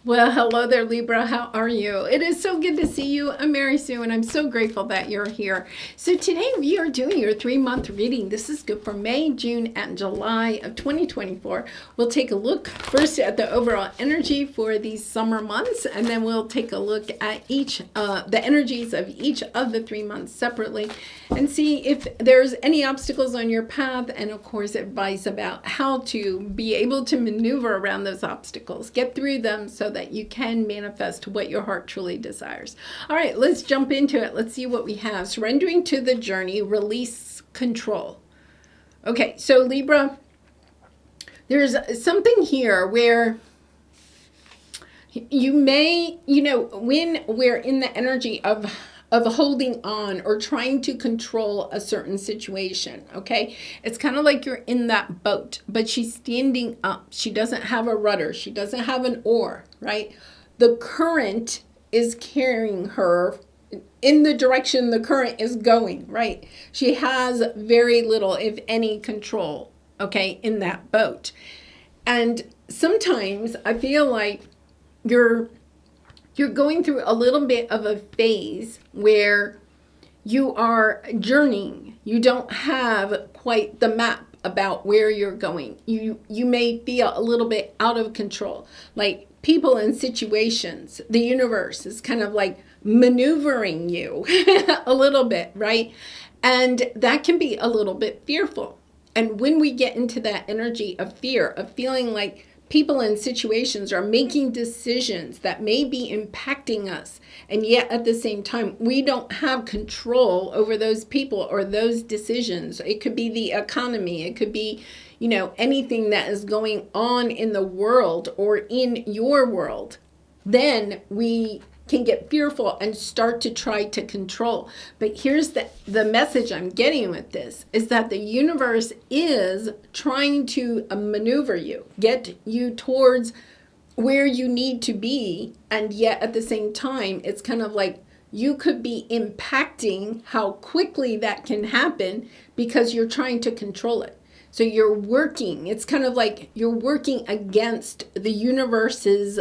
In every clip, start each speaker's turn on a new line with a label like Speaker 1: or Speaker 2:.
Speaker 1: Well, hello there, Libra. How are you? It is so good to see you. I'm Mary Sue, and I'm so grateful that you're here. So today we are doing your 3-month reading. This is good for May, June, and July of 2024. We'll take a look first at the overall energy for these summer months, and then we'll take a look at the energies of each of the 3 months separately and see if there's any obstacles on your path, and of course advice about how to be able to maneuver around those obstacles, get through them so that you can manifest what your heart truly desires. All right, let's jump into it. Let's see what we have. Surrendering to the journey, release control. Okay, so Libra, there's something here where you may, when we're in the energy of holding on or trying to control a certain situation, okay? It's kind of like you're in that boat, but she's standing up. She doesn't have a rudder. She doesn't have an oar, right? The current is carrying her in the direction the current is going, right? She has very little, if any, control, okay, in that boat. And sometimes I feel like you're going through a little bit of a phase where you are journeying. You don't have quite the map about where you're going. You may feel a little bit out of control. Like people and situations, the universe is kind of like maneuvering you a little bit, right? And that can be a little bit fearful. And when we get into that energy of fear, of feeling like people and situations are making decisions that may be impacting us, and yet at the same time, we don't have control over those people or those decisions. It could be the economy. It could be, anything that is going on in the world or in your world. Then we can get fearful and start to try to control. But here's the message I'm getting with this, is that the universe is trying to maneuver you, get you towards where you need to be. And yet at the same time, it's kind of like you could be impacting how quickly that can happen because you're trying to control it. So you're working, it's kind of like you're working against the universe's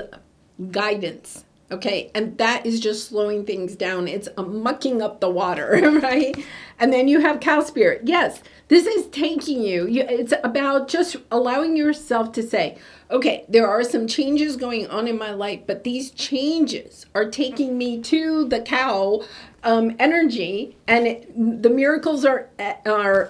Speaker 1: guidance. Okay, and that is just slowing things down. It's mucking up the water, right? And then you have cow spirit. Yes, this is taking you. It's about just allowing yourself to say, okay, there are some changes going on in my life, but these changes are taking me to the cow energy, and the miracles are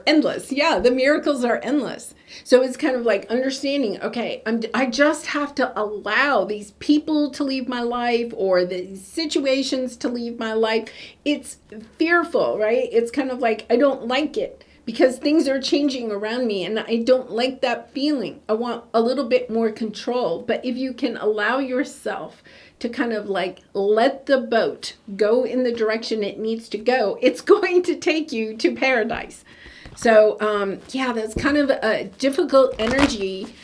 Speaker 1: endless. Yeah, the miracles are endless. So it's kind of like understanding, okay, I just have to allow these people to leave my life or these situations to leave my life. It's fearful, right? It's kind of like, I don't like it because things are changing around me and I don't like that feeling. I want a little bit more control. But if you can allow yourself to kind of like let the boat go in the direction it needs to go, it's going to take you to paradise. So, that's kind of a difficult energy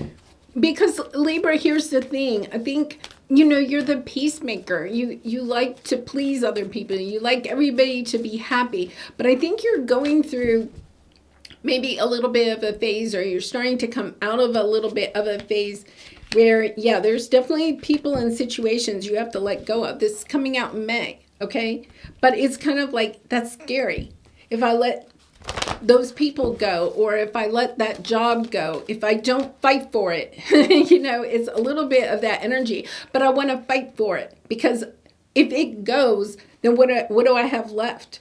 Speaker 1: because Libra, here's the thing. I think, you're the peacemaker. You like to please other people. You like everybody to be happy. But I think you're going through maybe a little bit of a phase, or you're starting to come out of a little bit of a phase where, there's definitely people and situations you have to let go of. This is coming out in May, okay? But it's kind of like, that's scary. If I let those people go, or if I let that job go, if I don't fight for it, it's a little bit of that energy. But I want to fight for it, because if it goes, then what do I have left?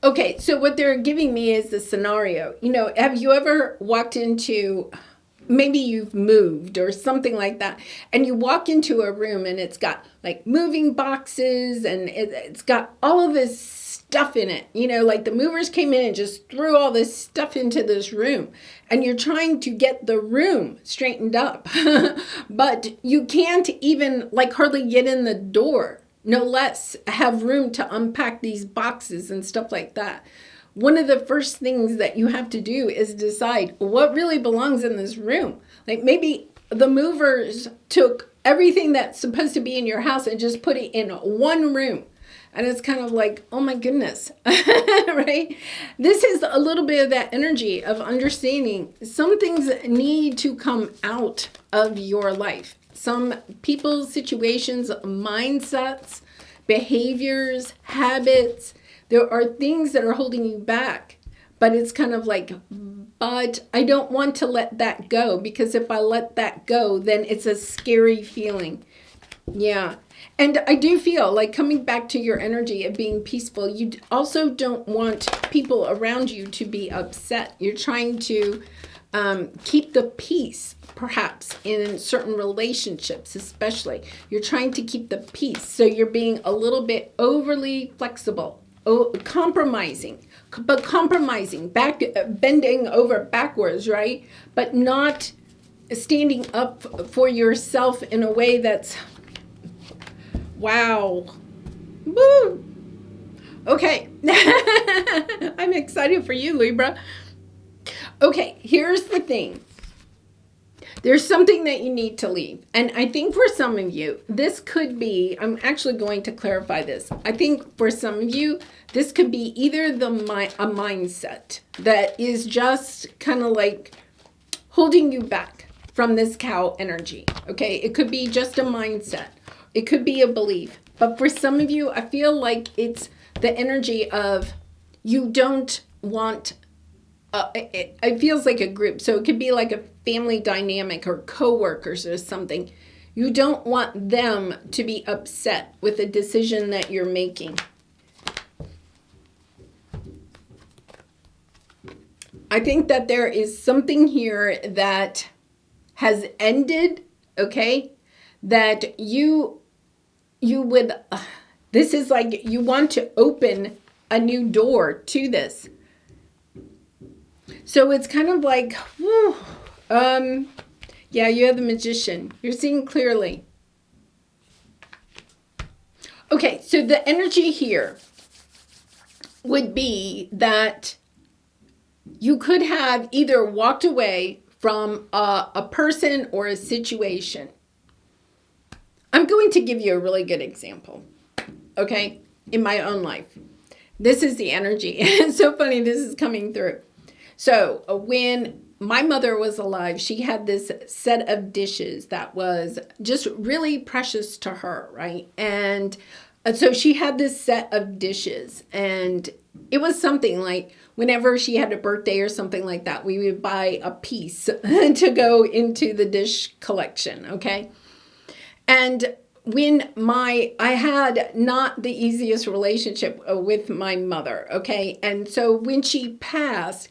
Speaker 1: Okay, so what they're giving me is the scenario. Have you ever walked into, maybe you've moved or something like that, and you walk into a room and it's got like moving boxes and it's got all of this stuff in it, like the movers came in and just threw all this stuff into this room, and you're trying to get the room straightened up, but you can't even like hardly get in the door, no less have room to unpack these boxes and stuff like that. One of the first things that you have to do is decide what really belongs in this room. Like maybe the movers took everything that's supposed to be in your house and just put it in one room. And it's kind of like, oh my goodness, right? This is a little bit of that energy of understanding some things need to come out of your life. Some people, situations, mindsets, behaviors, habits, there are things that are holding you back. But it's kind of like, but I don't want to let that go, because if I let that go, then it's a scary feeling. Yeah. And I do feel like, coming back to your energy of being peaceful, you also don't want people around you to be upset. You're trying to keep the peace, perhaps in certain relationships especially. You're trying to keep the peace. So you're being a little bit overly flexible, compromising, bending over backwards, right? But not standing up for yourself in a way that's, wow. Woo. Okay. I'm excited for you, Libra. Okay, here's the thing. There's something that you need to leave. And I think for some of you, this could be, I'm actually going to clarify this. I think for some of you, this could be either a mindset that is just kind of like holding you back from this cow energy. Okay, it could be just a mindset. It could be a belief. But for some of you, I feel like it's the energy of you don't want, it feels like a group. So it could be like a family dynamic or coworkers or something. You don't want them to be upset with a decision that you're making. I think that there is something here that has ended, okay, that you would, this is like you want to open a new door to this. So it's kind of like, whew, yeah, you have the Magician. You're seeing clearly. Okay, so the energy here would be that you could have either walked away from a person or a situation. I'm going to give you a really good example, okay, in my own life. This is the energy. It's so funny this is coming through. So when my mother was alive, she had this set of dishes that was just really precious to her, right? And so she had this set of dishes, and it was something like whenever she had a birthday or something like that, we would buy a piece to go into the dish collection, okay? And when I had not the easiest relationship with my mother, okay? And so when she passed,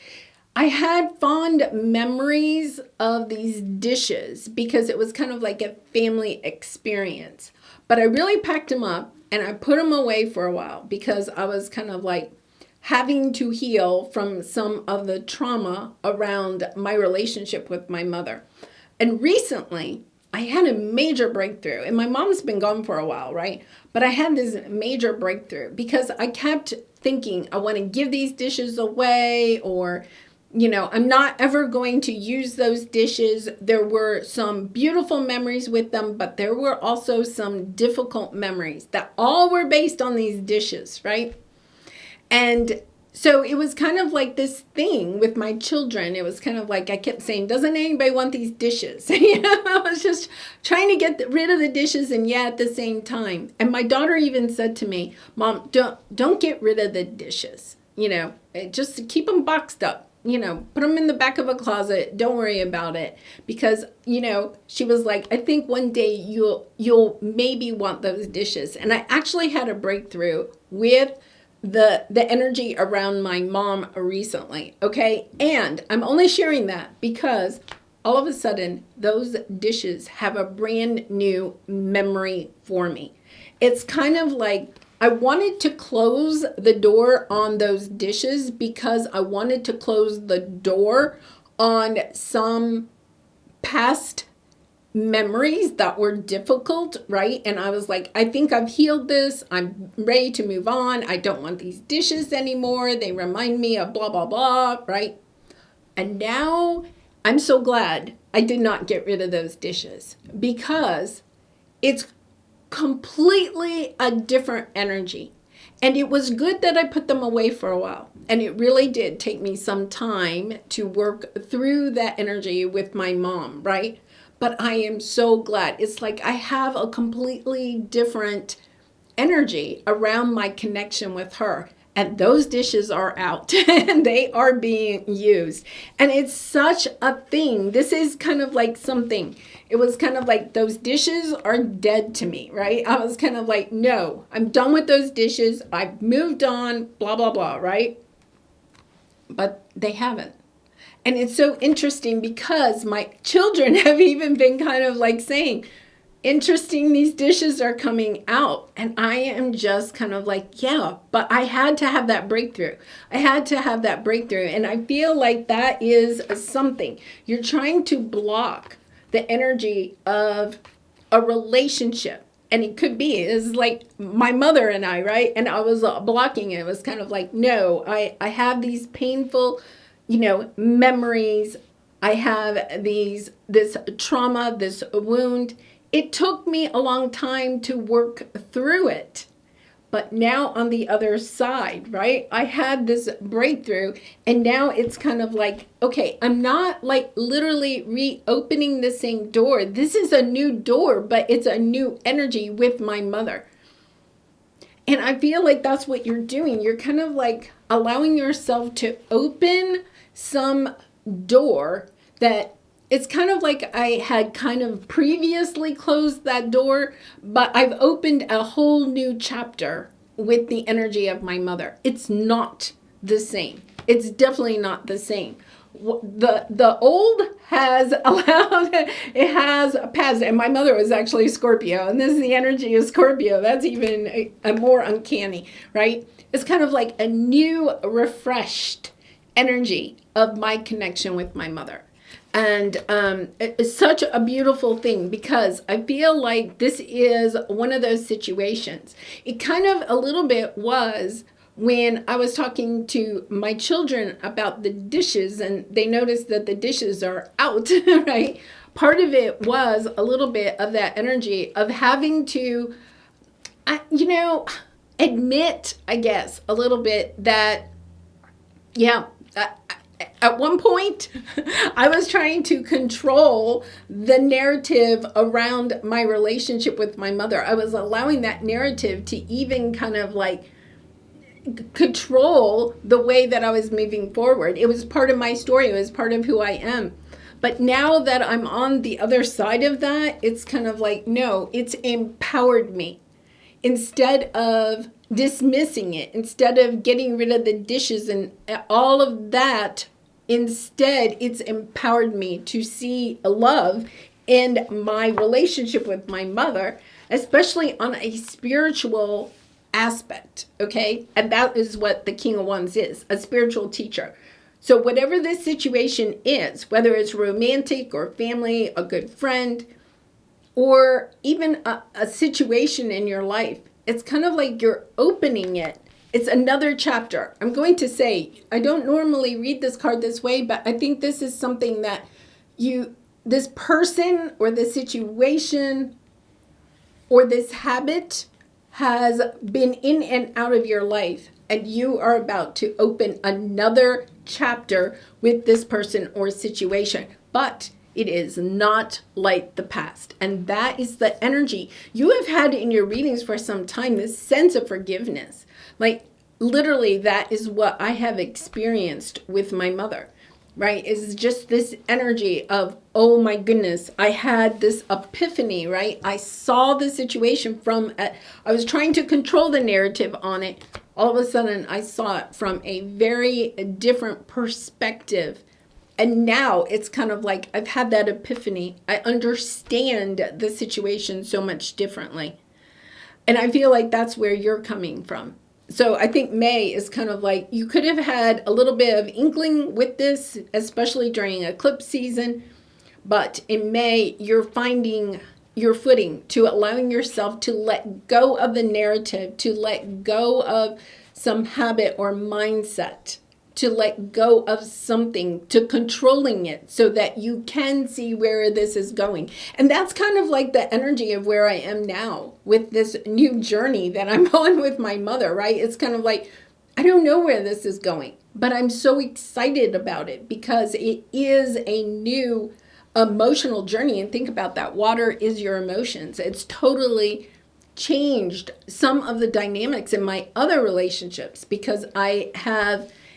Speaker 1: I had fond memories of these dishes because it was kind of like a family experience. But I really packed them up and I put them away for a while because I was kind of like having to heal from some of the trauma around my relationship with my mother. And recently, I had a major breakthrough, and my mom's been gone for a while, right? But I had this major breakthrough because I kept thinking, I want to give these dishes away, or, you know, I'm not ever going to use those dishes. There were some beautiful memories with them, but there were also some difficult memories that all were based on these dishes, right? And so it was kind of like this thing with my children. It was kind of like I kept saying, doesn't anybody want these dishes? You know, I was just trying to get rid of the dishes, and yeah, at the same time. And my daughter even said to me, Mom, don't get rid of the dishes. You know, just keep them boxed up. You know, put them in the back of a closet. Don't worry about it. Because, you know, she was like, I think one day you'll maybe want those dishes. And I actually had a breakthrough with the energy around my mom recently, okay? And I'm only sharing that because all of a sudden those dishes have a brand new memory for me. It's kind of like I wanted to close the door on those dishes because I wanted to close the door on some past memories that were difficult, right? And I was like, I think I've healed this. I'm ready to move on. I don't want these dishes anymore. They remind me of blah, blah, blah, right? And now I'm so glad I did not get rid of those dishes because it's completely a different energy. And it was good that I put them away for a while. And it really did take me some time to work through that energy with my mom, right? But I am so glad. It's like I have a completely different energy around my connection with her. And those dishes are out and they are being used. And it's such a thing. This is kind of like something. It was kind of like those dishes are dead to me, right? I was kind of like, no, I'm done with those dishes. I've moved on, blah, blah, blah, right? But they haven't. And it's so interesting because my children have even been kind of like saying, interesting, these dishes are coming out. And I am just kind of like, yeah, but I had to have that breakthrough. I had to have that breakthrough. And I feel like that is something. You're trying to block the energy of a relationship. And it could be, it's like my mother and I, right? And I was blocking it. It was kind of like, no, I have these painful, memories. I have this trauma, this wound. It took me a long time to work through it. But now on the other side, right, I had this breakthrough and now it's kind of like, okay, I'm not like literally reopening the same door. This is a new door, but it's a new energy with my mother. And I feel like that's what you're doing. You're kind of like allowing yourself to open some door that it's kind of like I had kind of previously closed that door, but I've opened a whole new chapter with the energy of my mother. It's not the same. It's definitely not the same. The old has allowed, it has passed, and my mother was actually Scorpio, and this is the energy of Scorpio. That's even a more uncanny, right? It's kind of like a new, refreshed energy of my connection with my mother. And it's such a beautiful thing because I feel like this is one of those situations. It kind of a little bit was when I was talking to my children about the dishes and they noticed that the dishes are out, right? Part of it was a little bit of that energy of having to, admit, I guess, a little bit that, at one point, I was trying to control the narrative around my relationship with my mother. I was allowing that narrative to even kind of like control the way that I was moving forward. It was part of my story. It was part of who I am. But now that I'm on the other side of that, it's kind of like, no, it's empowered me. Instead of dismissing it, instead of getting rid of the dishes and all of that, instead it's empowered me to see love in my relationship with my mother, especially on a spiritual aspect, okay? And that is what the King of Wands is, a spiritual teacher. So whatever this situation is, whether it's romantic or family, a good friend, or even a situation in your life, it's kind of like you're opening it. It's another chapter. I'm going to say, I don't normally read this card this way, but I think this is something that this person or the situation or this habit has been in and out of your life, and you are about to open another chapter with this person or situation. But it is not like the past. And that is the energy you have had in your readings for some time, this sense of forgiveness. Like literally that is what I have experienced with my mother, right? Is just this energy of, oh my goodness, I had this epiphany, right? I saw the situation I was trying to control the narrative on it. All of a sudden I saw it from a very different perspective. And now it's kind of like I've had that epiphany. I understand the situation so much differently. And I feel like that's where you're coming from. So I think May is kind of like you could have had a little bit of inkling with this, especially during eclipse season. But in May, you're finding your footing to allowing yourself to let go of the narrative, to let go of some habit or mindset. to let go of something, to controlling it so that you can see where this is going. And that's kind of like the energy of where I am now with this new journey that I'm on with my mother, right? It's kind of like, I don't know where this is going, but I'm so excited about it because it is a new emotional journey. And think about that. Water is your emotions. It's totally changed some of the dynamics in my other relationships because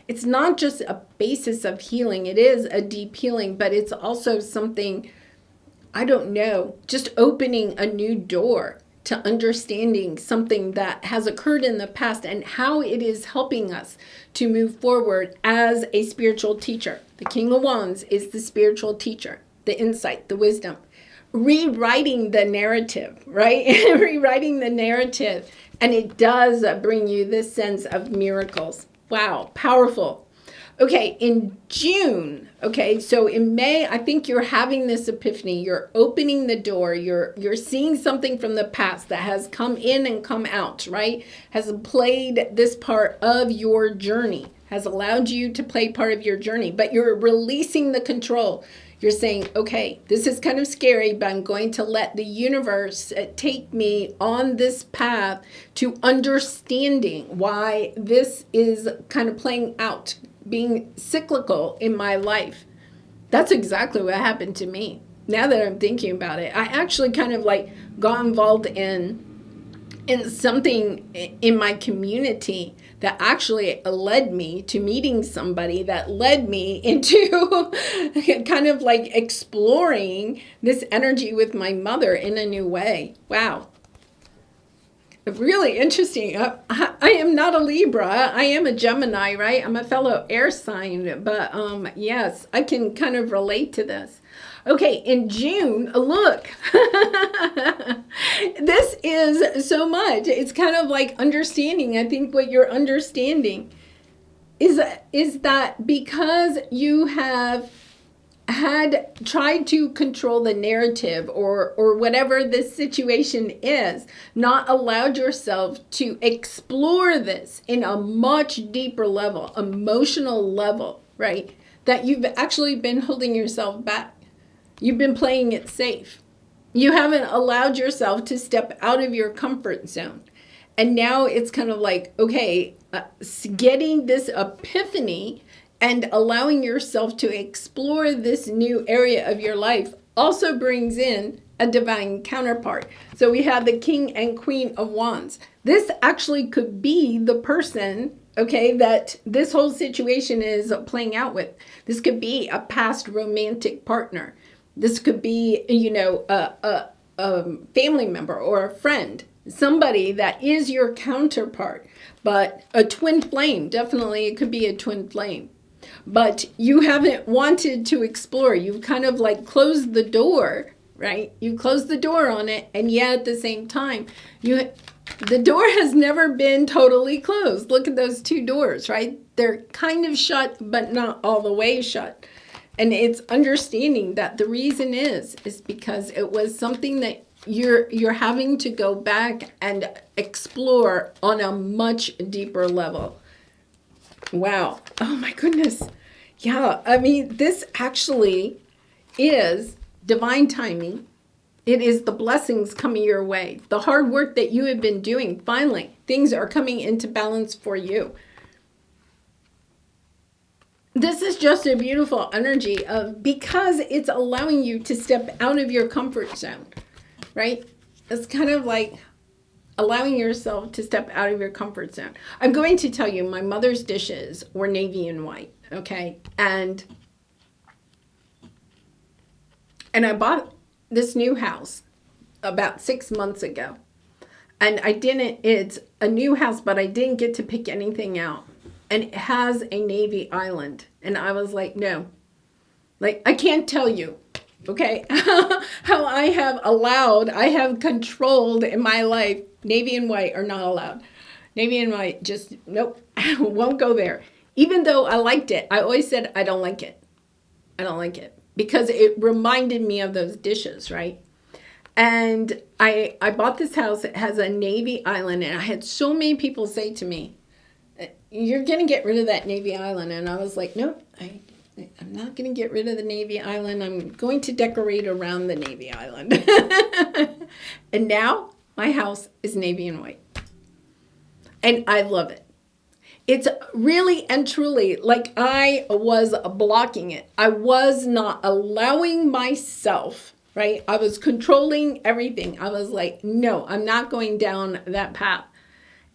Speaker 1: it's not just a basis of healing. It is a deep healing, but it's also something, I don't know, just opening a new door to understanding something that has occurred in the past and how it is helping us to move forward as a spiritual teacher. The King of Wands is the spiritual teacher, the insight, the wisdom. Rewriting the narrative, right? Rewriting the narrative. And it does bring you this sense of miracles. Wow, powerful. Okay, in June, okay, so in May, I think you're having this epiphany. You're opening the door. You're seeing something from the past that has come in and come out, right? Has played this part of your journey, has allowed you to play part of your journey, but you're releasing the control. You're saying, okay, this is kind of scary, but I'm going to let the universe take me on this path to understanding why this is kind of playing out, being cyclical in my life. That's exactly what happened to me. Now that I'm thinking about it, I actually kind of like got involved in something in my community that actually led me to meeting somebody that led me into kind of like exploring this energy with my mother in a new way. Wow. Really interesting. I am not a Libra. I am a Gemini, right? I'm a fellow air sign, but yes, I can kind of relate to this. Okay, in June, look, this is so much. It's kind of like understanding. I think what you're understanding is that because you have had tried to control the narrative or whatever this situation is, not allowed yourself to explore this in a much deeper level, emotional level, right? That you've actually been holding yourself back. You've been playing it safe. You haven't allowed yourself to step out of your comfort zone. And now it's kind of like, okay, getting this epiphany and allowing yourself to explore this new area of your life also brings in a divine counterpart. So we have the King and Queen of Wands. This actually could be the person, okay, that this whole situation is playing out with. This could be a past romantic partner. This could be, a family member or a friend, somebody that is your counterpart, but a twin flame. Definitely, it could be a twin flame. But you haven't wanted to explore. You've kind of like closed the door, right? You closed the door on it, and yet at the same time, the door has never been totally closed. Look at those two doors, right? They're kind of shut, but not all the way shut. And it's understanding that the reason is because it was something that you're having to go back and explore on a much deeper level. Wow. Oh my goodness. Yeah. I mean, this actually is divine timing. It is the blessings coming your way. The hard work that you have been doing, finally, things are coming into balance for you. This is just a beautiful energy of, because it's allowing you to step out of your comfort zone, right? It's kind of like allowing yourself to step out of your comfort zone. I'm going to tell you, my mother's dishes were navy and white, okay? And I bought this new house about 6 months ago. And it's a new house, but I didn't get to pick anything out. And it has a navy island. And I was like, no. Like, I can't tell you, okay, how I have controlled in my life. Navy and white are not allowed. Navy and white, just, nope, won't go there. Even though I liked it, I always said, I don't like it. I don't like it. Because it reminded me of those dishes, right? And I bought this house. It has a navy island. And I had so many people say to me, you're going to get rid of that Navy Island. And I was like, nope, I'm not going to get rid of the Navy Island. I'm going to decorate around the Navy Island. And now my house is navy and white. And I love it. It's really and truly like I was blocking it. I was not allowing myself, right? I was controlling everything. I was like, no, I'm not going down that path.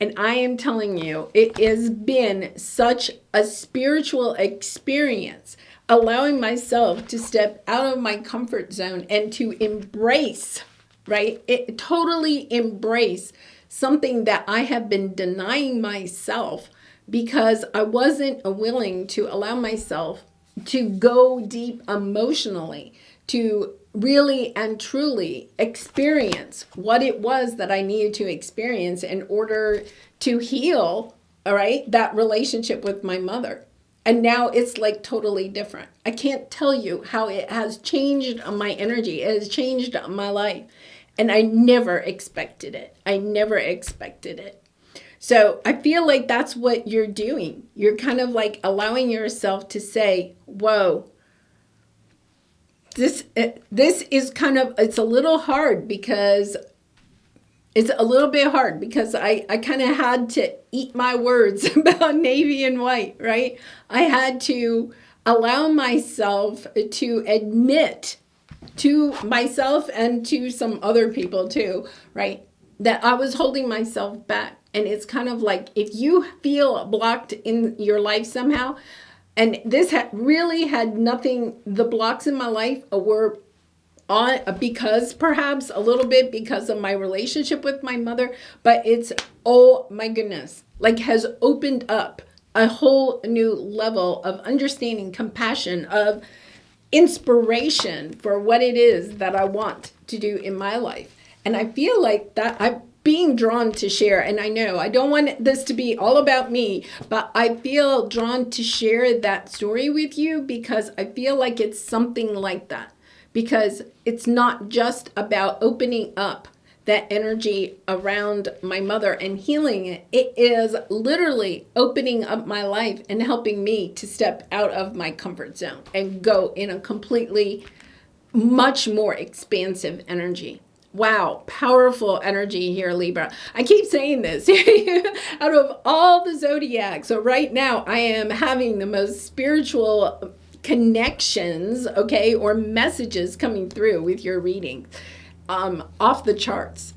Speaker 1: And I am telling you, it has been such a spiritual experience, allowing myself to step out of my comfort zone and to embrace, right? Totally embrace something that I have been denying myself because I wasn't willing to allow myself to go deep emotionally, to really and truly experience what it was that I needed to experience in order to heal, all right, that relationship with my mother. And now it's like totally different. I can't tell you how it has changed my energy. It has changed my life. And I never expected it. I never expected it. So I feel like that's what you're doing. You're kind of like allowing yourself to say, whoa, this is kind of, it's a little hard because I kind of had to eat my words about navy and white, right? I had to allow myself to admit to myself and to some other people too, right? That I was holding myself back. And it's kind of like if you feel blocked in your life somehow, and this really had nothing, the blocks in my life were on because perhaps a little bit because of my relationship with my mother, but it's, oh my goodness, like has opened up a whole new level of understanding, compassion, of inspiration for what it is that I want to do in my life. And I feel like that I'm being drawn to share, and I know I don't want this to be all about me, but I feel drawn to share that story with you because I feel like it's something like that. Because it's not just about opening up that energy around my mother and healing it. It is literally opening up my life and helping me to step out of my comfort zone and go in a completely much more expansive energy. Wow, powerful energy here, Libra. I keep saying this. Out of all the zodiacs, so right now I am having the most spiritual connections, okay, or messages coming through with your reading. Off the charts.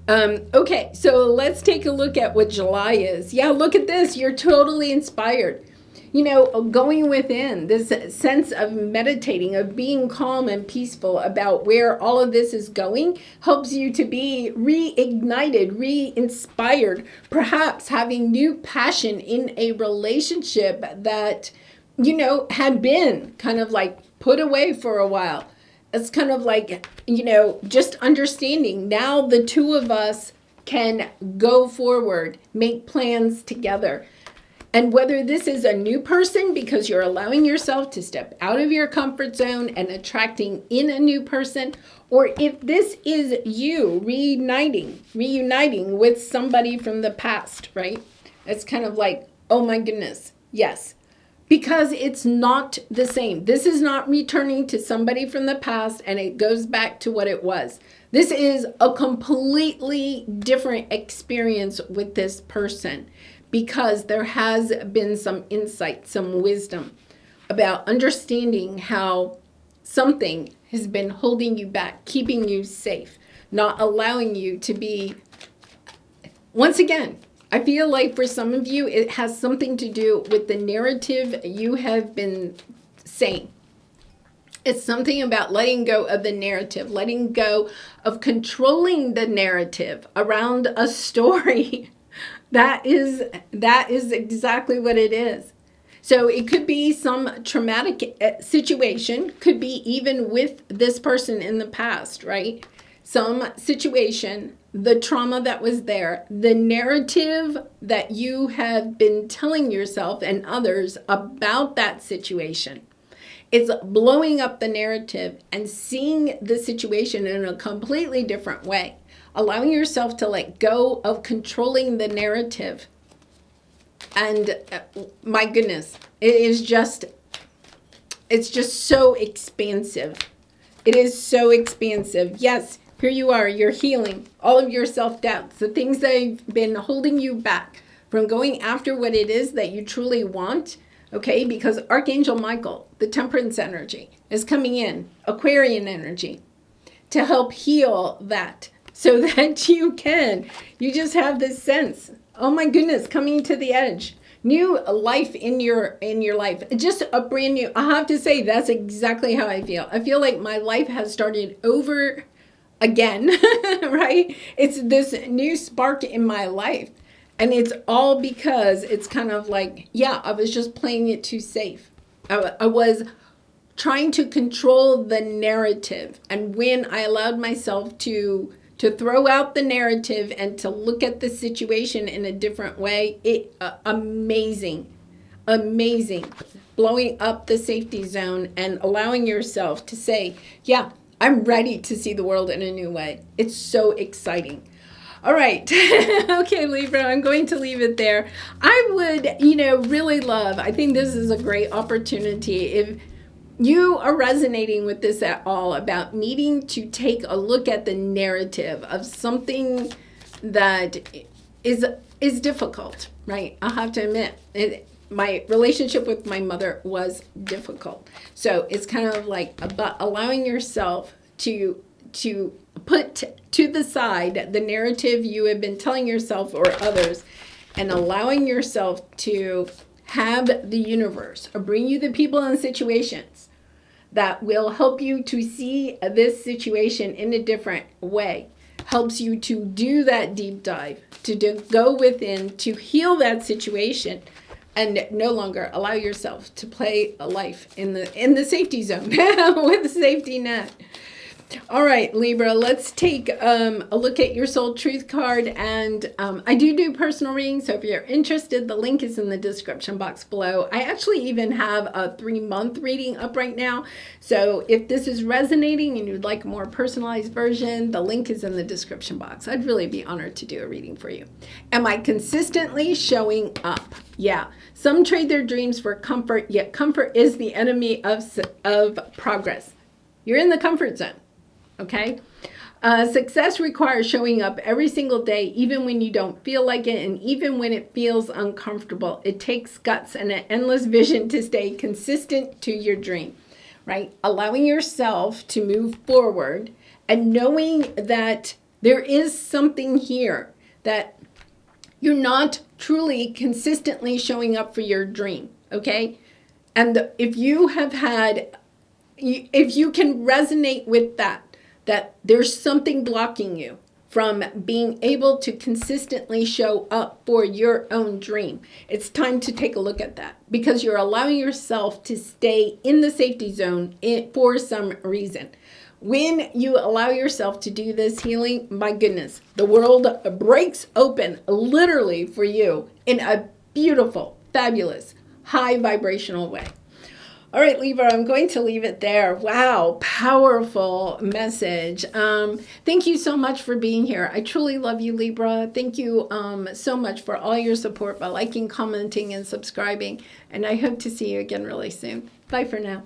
Speaker 1: Okay, so let's take a look at what July is. Yeah, look at this. You're totally inspired. You know, going within, this sense of meditating, of being calm and peaceful about where all of this is going, helps you to be reignited, re-inspired, perhaps having new passion in a relationship that, you know, had been kind of like put away for a while. It's kind of like, you know, just understanding now the two of us can go forward, make plans together. And whether this is a new person because you're allowing yourself to step out of your comfort zone and attracting in a new person, or if this is you reuniting with somebody from the past, right? It's kind of like, oh my goodness, yes. Because it's not the same. This is not returning to somebody from the past and it goes back to what it was. This is a completely different experience with this person because there has been some insight, some wisdom about understanding how something has been holding you back, keeping you safe, not allowing you to be, once again, I feel like for some of you, it has something to do with the narrative you have been saying. It's something about letting go of the narrative, letting go of controlling the narrative around a story. That is exactly what it is. So it could be some traumatic situation, could be even with this person in the past, right? Some situation, the trauma that was there, the narrative that you have been telling yourself and others about that situation. It's blowing up the narrative and seeing the situation in a completely different way. Allowing yourself to let go of controlling the narrative And my goodness, it's just so expansive. It is so expansive. Yes, here you are, you're healing all of your self-doubts, the things that have been holding you back from going after what it is that you truly want, okay? Because Archangel Michael, the temperance energy, is coming in, Aquarian energy, to help heal that so that you just have this sense, oh my goodness, coming to the edge. New life in your life, just a brand new. I have to say that's exactly how I feel. I feel like my life has started over again, right? It's this new spark in my life, and it's all because it's kind of like, yeah, I was just playing it too safe. I was trying to control the narrative, and when I allowed myself to throw out the narrative and to look at the situation in a different way, amazing, blowing up the safety zone and allowing yourself to say, yeah, I'm ready to see the world in a new way. It's so exciting. All right. Okay, Libra, I'm going to leave it there. I would, really love, I think this is a great opportunity if you are resonating with this at all, about needing to take a look at the narrative of something that is difficult, right? I'll have to admit, my relationship with my mother was difficult. So it's kind of like about allowing yourself to put to the side the narrative you have been telling yourself or others, and allowing yourself to have the universe or bring you the people and situations that will help you to see this situation in a different way, helps you to do that deep dive, to go within, to heal that situation, and no longer allow yourself to play a life in the safety zone with a safety net. All right, Libra, let's take a look at your soul truth card. And I do personal readings, so if you're interested, the link is in the description box below. I actually even have a 3-month reading up right now. So if this is resonating and you'd like a more personalized version, the link is in the description box. I'd really be honored to do a reading for you. Am I consistently showing up? Yeah. Some trade their dreams for comfort, yet comfort is the enemy of progress. You're in the comfort zone. Okay. Success requires showing up every single day, even when you don't feel like it, and even when it feels uncomfortable. It takes guts and an endless vision to stay consistent to your dream, right? Allowing yourself to move forward and knowing that there is something here, that you're not truly consistently showing up for your dream. Okay. And if you can resonate with that there's something blocking you from being able to consistently show up for your own dream, it's time to take a look at that, because you're allowing yourself to stay in the safety zone for some reason. When you allow yourself to do this healing, my goodness, the world breaks open literally for you in a beautiful, fabulous, high vibrational way. All right, Libra, I'm going to leave it there. Wow, powerful message. Thank you so much for being here. I truly love you, Libra. Thank you so much for all your support by liking, commenting, and subscribing. And I hope to see you again really soon. Bye for now.